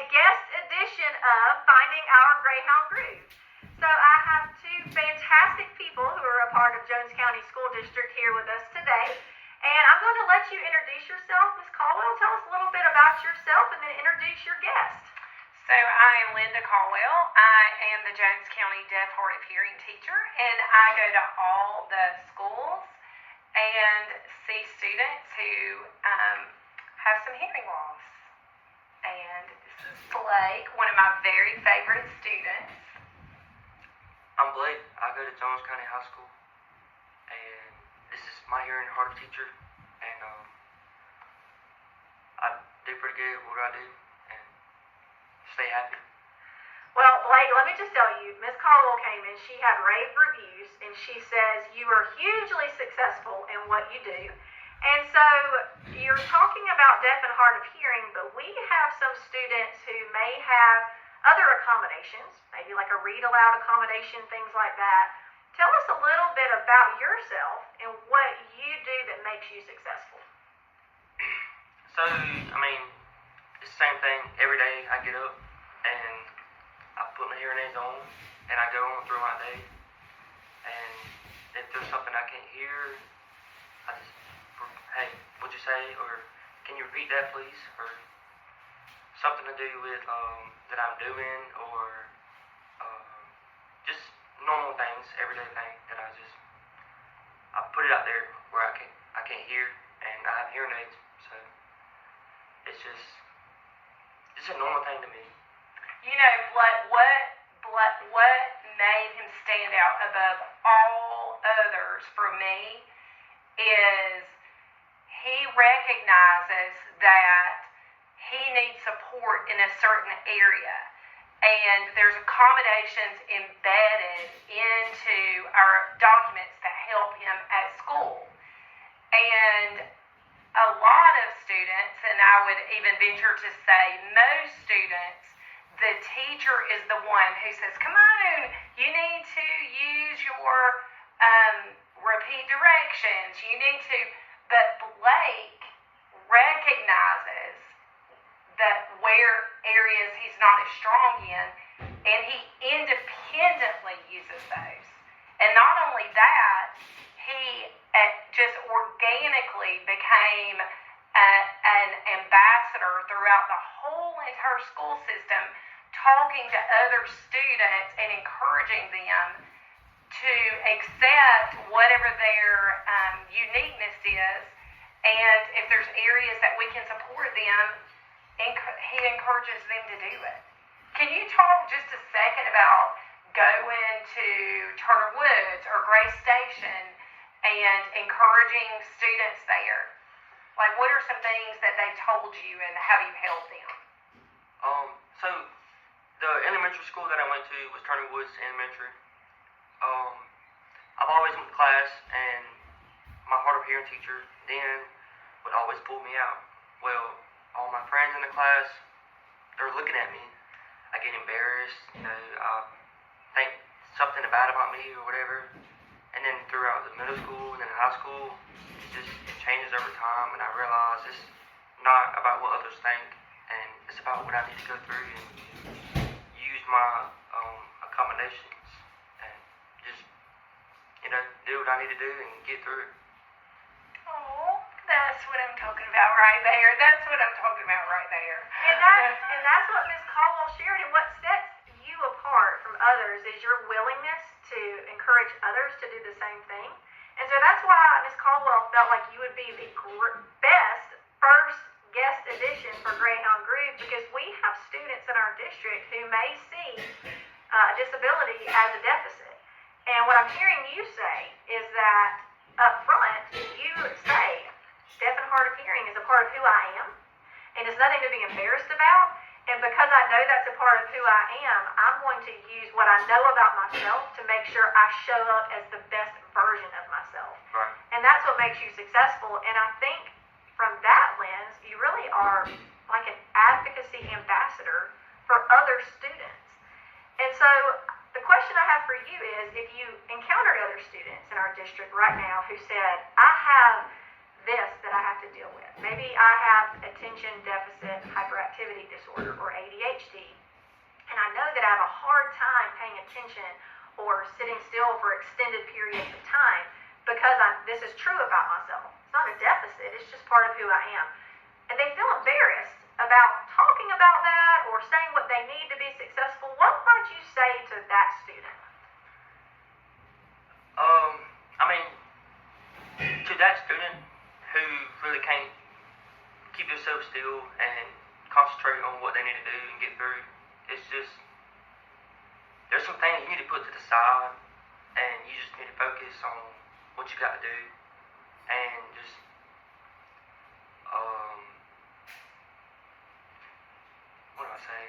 guest edition of Finding Our Greyhound Groove. So I have two fantastic people who are a part of Jones County School District here with us today. And I'm going to let you introduce yourself. Ms. Caldwell, tell us a little bit about yourself and then introduce your guest. So I am Linda Caldwell. I am the Jones County Deaf, Hard of Hearing teacher, and I go to all the schools and see students who have some hearing loss. And this is Blake, one of my very favorite students. I'm Blake. I go to Jones County High School, and this is my hearing and hard of teacher, and I do pretty good at what I do, and stay happy. Well, Blake, let me just tell you, Ms. Caldwell came in, she had rave reviews, and she says you are hugely successful in what you do. And so you're talking about deaf and hard of hearing, but we have some students who may have other accommodations, maybe like a read aloud accommodation, things like that. Tell us a little bit about yourself and what you do that makes you successful. So, I mean, it's the same thing every day. I get up and I put my hearing aids on and I go on through my day. And if there's something I can't hear, I just, hey, what'd you say? Or can you repeat that, please? Or something to do with that I'm doing, or just normal things, everyday thing that I put it out there where I can't hear, and I have hearing aids, so it's a normal thing to me. You know, what made him stand out above all others for me is he recognizes that he needs support in a certain area, and there's accommodations embedded into our documents that help him at school. And a lot of students, and I would even venture to say most students, the teacher is the one who says, come on, you need to use your repeat directions, you need to, but Blake recognizes that where areas he's not as strong in, and he independently uses those. And not only that, he just organically became an ambassador throughout the whole entire school system, talking to other students and encouraging them to accept whatever their uniqueness is, and if there's areas that we can support them, he encourages them to do it. Can you talk just a second about going to Turner Woods or Grace Station and encouraging students there? Like, what are some things that they told you and how you've helped them? So the elementary school that I went to was Turner Woods Elementary. I've always went to class, and my hard of hearing teacher then would always pull me out. Well, all my friends in the class, they're looking at me. I get embarrassed, I think something bad about me or whatever. And then throughout the middle school and then high school, it changes over time, and I realize it's not about what others think, and it's about what I need to go through and use my accommodations and just, do what I need to do and get through it. Oh, that's what I'm talking about right there. That's what I'm talking about right there. And that's what Ms. Caldwell shared, and what sets you apart from others is your willingness to encourage others to do the same thing. And so that's why Ms. Caldwell felt like you would be the best first guest addition for Greyhound Groove, because we have students in our district who may see disability as a deficit. And what I'm hearing you say is that up front, you say deaf and hard of hearing is a part of who I am, and it's nothing to be embarrassed about. And because I know that's a part of who I am, I'm going to use what I know about myself to make sure I show up as the best version of myself. Right. And that's what makes you successful. And I think from that lens, you really are like an advocacy ambassador for other students. And so the question I have for you is, if you encountered other students in our district right now who said, I have this that I have to deal with. Maybe I have attention deficit hyperactivity disorder or ADHD, and I know that I have a hard time paying attention or sitting still for extended periods of time because this is true about myself. It's not a deficit, it's just part of who I am. And they feel embarrassed about talking about that or saying what they need to be successful. What might you say to that student? I mean, to that student who really can't keep themselves still and concentrate on what they need to do and get through, it's just, there's some things you need to put to the side, and you just need to focus on what you got to do, and just, what do I say?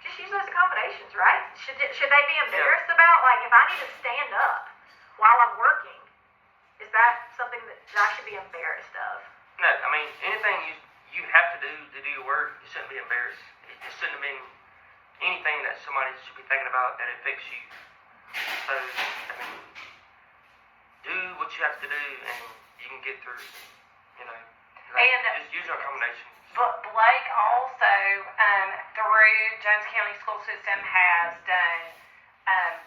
Just use those accommodations, right? Should they be embarrassed about, like, if I need to stand up while I'm working, is that something that I should be embarrassed of? No, I mean, anything you have to do your work, you shouldn't be embarrassed. It shouldn't have been anything that somebody should be thinking about that affects you. So, I mean, do what you have to do and you can get through, you know. Like, And just use your accommodations. But Blake also, through Jones County School System, has done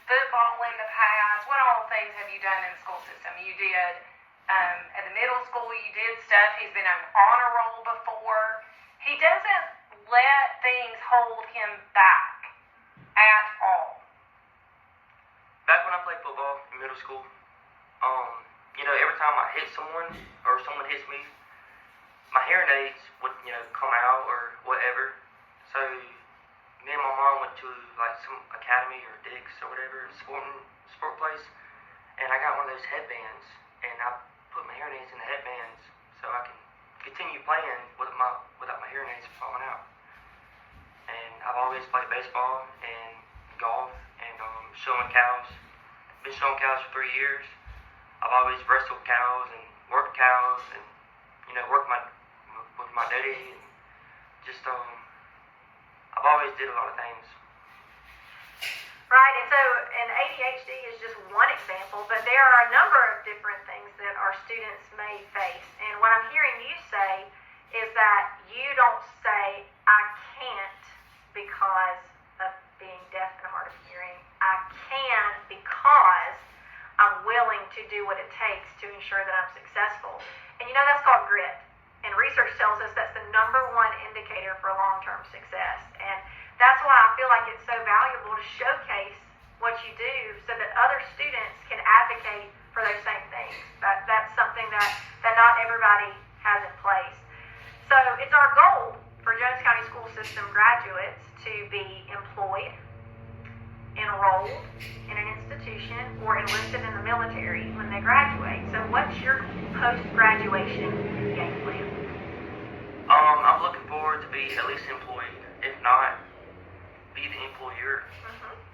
football in the past. What all things have you done in the school system? You did at the middle school, you did stuff. He's been on honor roll before. He doesn't let things hold him back at all. Back when I played football in middle school, you know, every time I hit someone or someone hits me, my hearing aids would, you know, come out or whatever. So me and my mom went to like some academy or Dick's or whatever sport place, and I got one of those headbands, and I put my hearing aids in the headbands so I can continue playing without my hearing aids falling out. And I've always played baseball and golf and showing cows. Been showing cows for 3 years. I've always wrestled cows and worked cows and, you know, worked with my daddy and just I've always did a lot of things. Right, and so, and ADHD is just one example, but there are a number of different things that our students may face. And what I'm hearing you say is that you don't say, I can't because of being deaf and hard of hearing. I can because I'm willing to do what it takes to ensure that I'm successful. And you know, that's called grit. And research tells us that's the number one indicator for long-term success. And that's why I feel like it's so valuable to showcase what you do so that other students can advocate for those same things. That's something that not everybody has in place. So it's our goal for Jones County School System graduates to be employed, enrolled in an institution, or enlisted in the military when they graduate. So what's your post-graduation game plan? I'm looking forward to be at least employed, if not be the employer.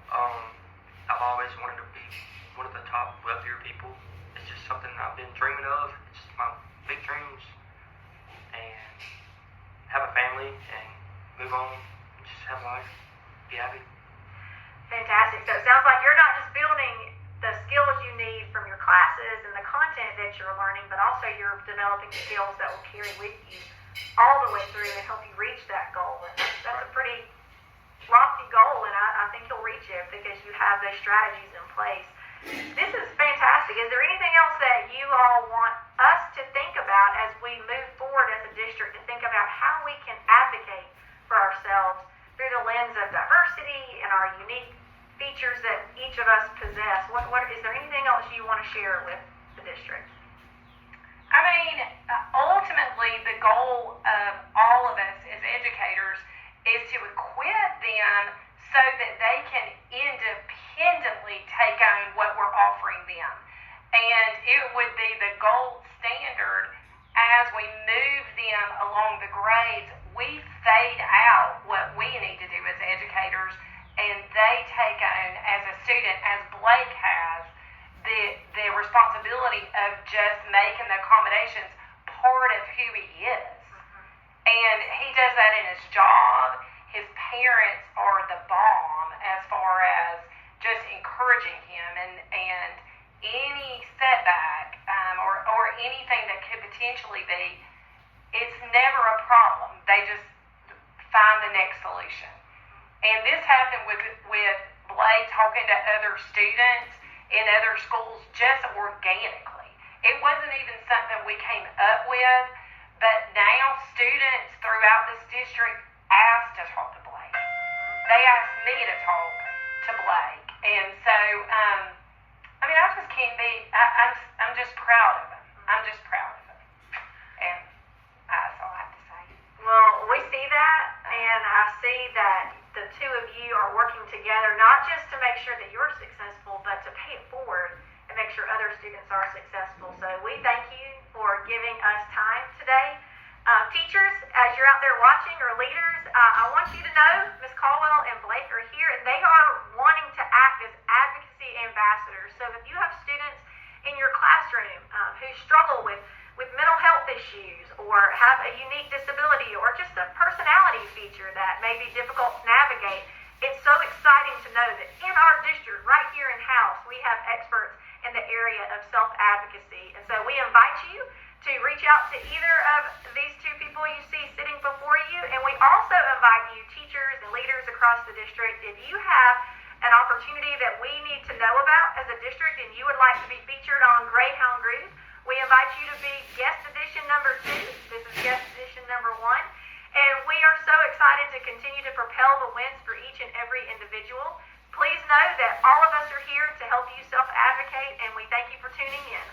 I've always wanted to be one of the top wealthier people. It's just something I've been dreaming of. It's my big dreams. And have a family and move on and just have life. Be happy. Fantastic. So it sounds like you're not just building the skills you need from your classes and the content that you're learning, but also you're developing skills that will carry with you all the way through and help you reach that goal. And that's a pretty lofty goal, and I think you'll reach it because you have those strategies in place. This is fantastic. Is there anything else that you all want us to think about as we move forward as a district to think about how we can advocate for ourselves through the lens of diversity and our unique features that each of us possess? What is there anything else you want to share with the district? I mean, ultimately, the goal of all of us as educators is to equip them so that they can independently take on what we're offering them. And it would be the gold standard as we move them along the grades. We fade out what we need to do as educators, and they take on, as a student, as Blake has, the responsibility of just making the accommodations part of who he is. And he does that in his job. His parents are the bomb as far as just encouraging him and any setback or anything that could potentially be, it's never a problem. They just find the next solution. And this happened with Blake talking to other students in other schools just organically. It wasn't even something we came up with, but now students throughout this district ask to talk to Blake. They asked me to talk to Blake. And so, I mean, I just can't be, I'm just proud of him. I'm just proud of him. And that's all I have to say. Well, we see that, and I see that the two of you are working together, not just to make sure that you're successful, but to pay it forward and make sure other students are successful. So we thank you for giving us time today. Teachers, as you're out there watching, or leaders, I want you to know Ms. Caldwell and Blake are here, and they are wanting to act as advocacy ambassadors. So if you have students in your classroom who struggle with mental health issues, or have a unique disability, or just a personality feature that may be difficult to navigate, it's so exciting to know that in our district, right here in house, we have experts in the area of self-advocacy. And so we invite you to reach out to either of these two people you see sitting before you. And we also invite you, teachers and leaders across the district, if you have an opportunity that we need to know about as a district and you would like to be featured on Greyhound Groove, we invite you to be guest edition number 2. This is guest edition number 1. And we are so excited to continue to propel the wins for each and every individual. Please know that all of us are here to help you self-advocate, and we thank you for tuning in.